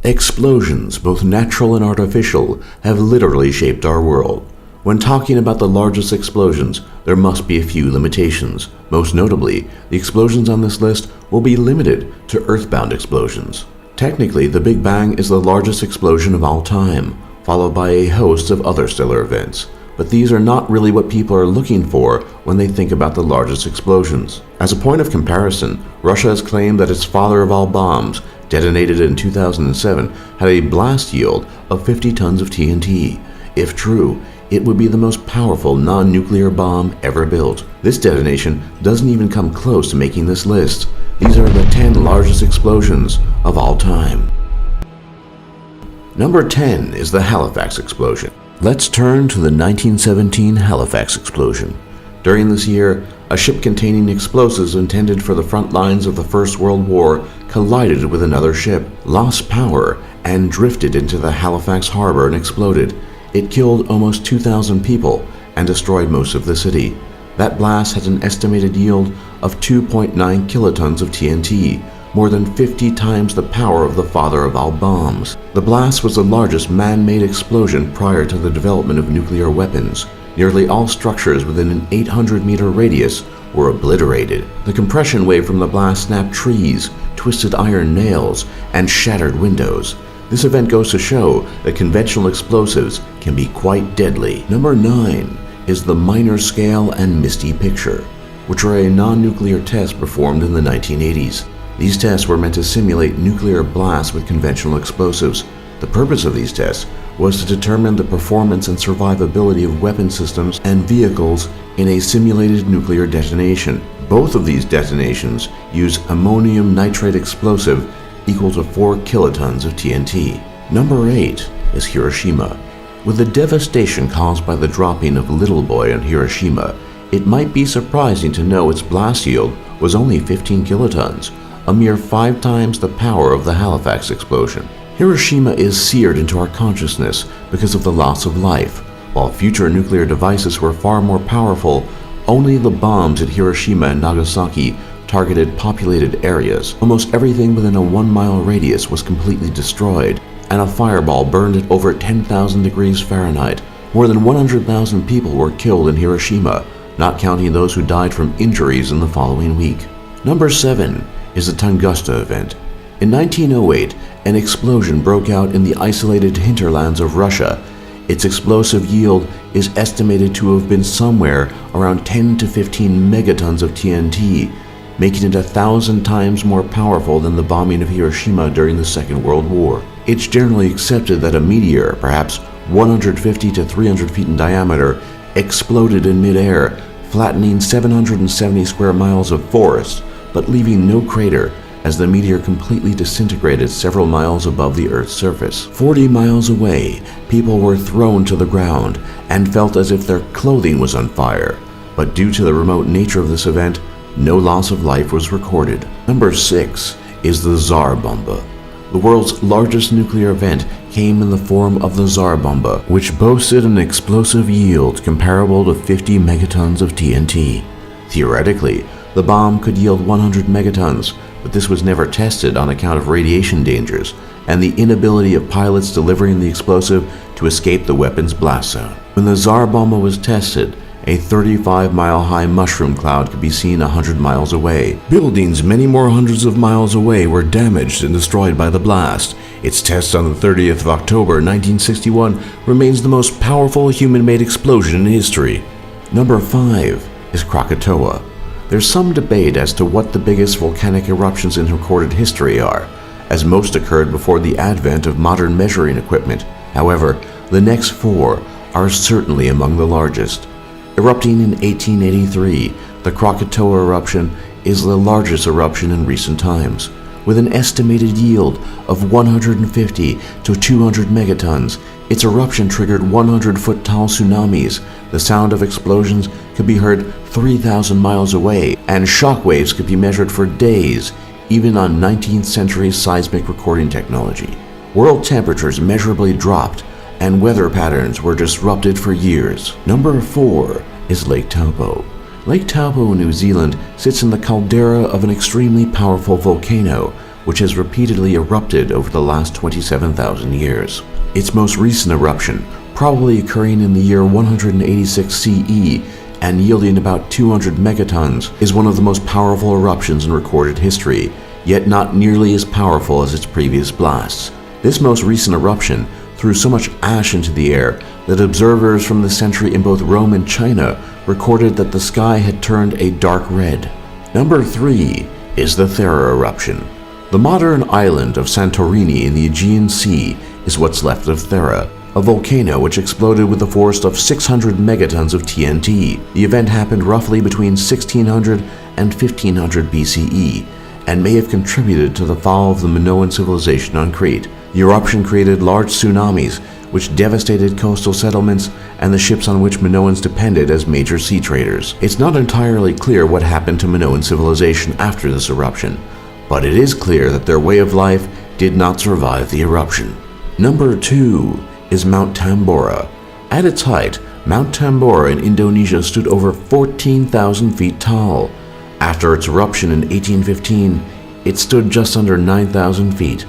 Explosions, both natural and artificial, have literally shaped our world. When talking about the largest explosions, there must be a few limitations. Most notably, the explosions on this list will be limited to earthbound explosions. Technically, the Big Bang is the largest explosion of all time, followed by a host of other stellar events. But these are not really what people are looking for when they think about the largest explosions. As a point of comparison, Russia has claimed that its father of all bombs, detonated in 2007, had a blast yield of 50 tons of TNT. If true, it would be the most powerful non-nuclear bomb ever built. This detonation doesn't even come close to making this list. These are the 10 largest explosions of all time. Number 10 is the Halifax explosion. Let's turn to the 1917 Halifax explosion. During this year, a ship containing explosives intended for the front lines of the First World War collided with another ship, lost power, and drifted into the Halifax harbor and exploded. It killed almost 2,000 people and destroyed most of the city. That blast had an estimated yield of 2.9 kilotons of TNT, more than 50 times the power of the father of all bombs. The blast was the largest man-made explosion prior to the development of nuclear weapons. Nearly all structures within an 800-meter radius were obliterated. The compression wave from the blast snapped trees, twisted iron nails, and shattered windows. This event goes to show that conventional explosives can be quite deadly. Number 9 is the Minor Scale and Misty Picture, which are a non-nuclear test performed in the 1980s. These tests were meant to simulate nuclear blasts with conventional explosives. The purpose of these tests was to determine the performance and survivability of weapon systems and vehicles in a simulated nuclear detonation. Both of these detonations use ammonium nitrate explosive equal to 4 kilotons of TNT. Number 8 is Hiroshima. With the devastation caused by the dropping of Little Boy on Hiroshima, it might be surprising to know its blast yield was only 15 kilotons, a mere 5 times the power of the Halifax explosion. Hiroshima is seared into our consciousness because of the loss of life. While future nuclear devices were far more powerful, only the bombs at Hiroshima and Nagasaki targeted populated areas. Almost everything within a 1-mile radius was completely destroyed, and a fireball burned at over 10,000 degrees Fahrenheit. More than 100,000 people were killed in Hiroshima, not counting those who died from injuries in the following week. Number 7 is the Tunguska event. In 1908, an explosion broke out in the isolated hinterlands of Russia. Its explosive yield is estimated to have been somewhere around 10 to 15 megatons of TNT, making it 1,000 times more powerful than the bombing of Hiroshima during the Second World War. It's generally accepted that a meteor, perhaps 150 to 300 feet in diameter, exploded in midair, flattening 770 square miles of forest, but leaving no crater, as the meteor completely disintegrated several miles above the Earth's surface. 40 miles away, people were thrown to the ground and felt as if their clothing was on fire. But due to the remote nature of this event, no loss of life was recorded. Number 6 is the Tsar Bomba. The world's largest nuclear event came in the form of the Tsar Bomba, which boasted an explosive yield comparable to 50 megatons of TNT. Theoretically, the bomb could yield 100 megatons, but this was never tested on account of radiation dangers and the inability of pilots delivering the explosive to escape the weapon's blast zone. When the Tsar Bomba was tested, a 35-mile-high mushroom cloud could be seen 100 miles away. Buildings many more hundreds of miles away were damaged and destroyed by the blast. Its test on the 30th of October 1961 remains the most powerful human-made explosion in history. Number 5 is Krakatoa. There's some debate as to what the biggest volcanic eruptions in recorded history are, as most occurred before the advent of modern measuring equipment. However, the next 4 are certainly among the largest. Erupting in 1883, the Krakatoa eruption is the largest eruption in recent times. With an estimated yield of 150 to 200 megatons, its eruption triggered 100-foot tall tsunamis. The sound of explosions could be heard 3,000 miles away, and shock waves could be measured for days, even on 19th century seismic recording technology. World temperatures measurably dropped, and weather patterns were disrupted for years. Number 4 is Lake Taupo. Lake Taupo, New Zealand, sits in the caldera of an extremely powerful volcano, which has repeatedly erupted over the last 27,000 years. Its most recent eruption, probably occurring in the year 186 CE and yielding about 200 megatons, is one of the most powerful eruptions in recorded history, yet not nearly as powerful as its previous blasts. This most recent eruption threw so much ash into the air that observers from the century in both Rome and China recorded that the sky had turned a dark red. Number 3 is the Thera eruption. The modern island of Santorini in the Aegean Sea is what's left of Thera, a volcano which exploded with a force of 600 megatons of TNT. The event happened roughly between 1600 and 1500 BCE and may have contributed to the fall of the Minoan civilization on Crete. The eruption created large tsunamis which devastated coastal settlements and the ships on which Minoans depended as major sea traders. It's not entirely clear what happened to Minoan civilization after this eruption, but it is clear that their way of life did not survive the eruption. Number 2 is Mount Tambora. At its height, Mount Tambora in Indonesia stood over 14,000 feet tall. After its eruption in 1815, it stood just under 9,000 feet.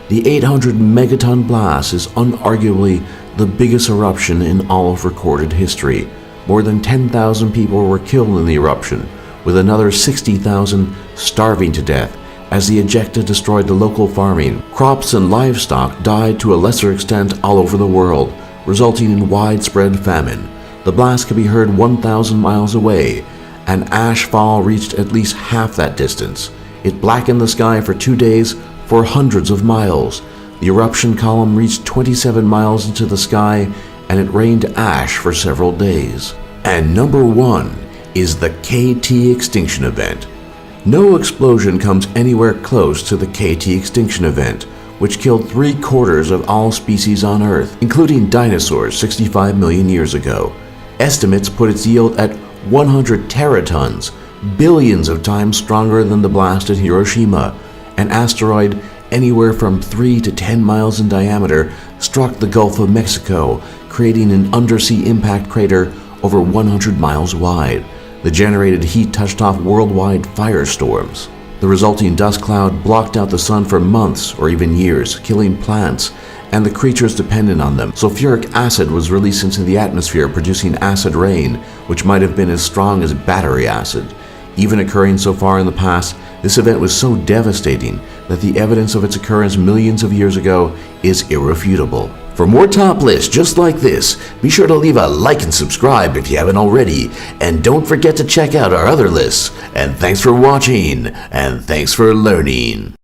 The 800 megaton blast is unarguably the biggest eruption in all of recorded history. More than 10,000 people were killed in the eruption, with another 60,000 starving to death as the ejecta destroyed the local farming. Crops and livestock died to a lesser extent all over the world, resulting in widespread famine. The blast could be heard 1,000 miles away, and ash fall reached at least half that distance. It blackened the sky for 2 days for hundreds of miles. The eruption column reached 27 miles into the sky, and it rained ash for several days. And number 1 is the KT extinction event. No explosion comes anywhere close to the KT extinction event, which killed 3/4 of all species on Earth, including dinosaurs 65 million years ago. Estimates put its yield at 100 teratons, billions of times stronger than the blast at Hiroshima. An asteroid anywhere from 3 to 10 miles in diameter struck the Gulf of Mexico, creating an undersea impact crater over 100 miles wide. The generated heat touched off worldwide firestorms. The resulting dust cloud blocked out the sun for months or even years, killing plants and the creatures dependent on them. Sulfuric acid was released into the atmosphere, producing acid rain, which might have been as strong as battery acid. Even occurring so far in the past, this event was so devastating that the evidence of its occurrence millions of years ago is irrefutable. For more top lists just like this, be sure to leave a like and subscribe if you haven't already, and don't forget to check out our other lists. And thanks for watching, and thanks for learning.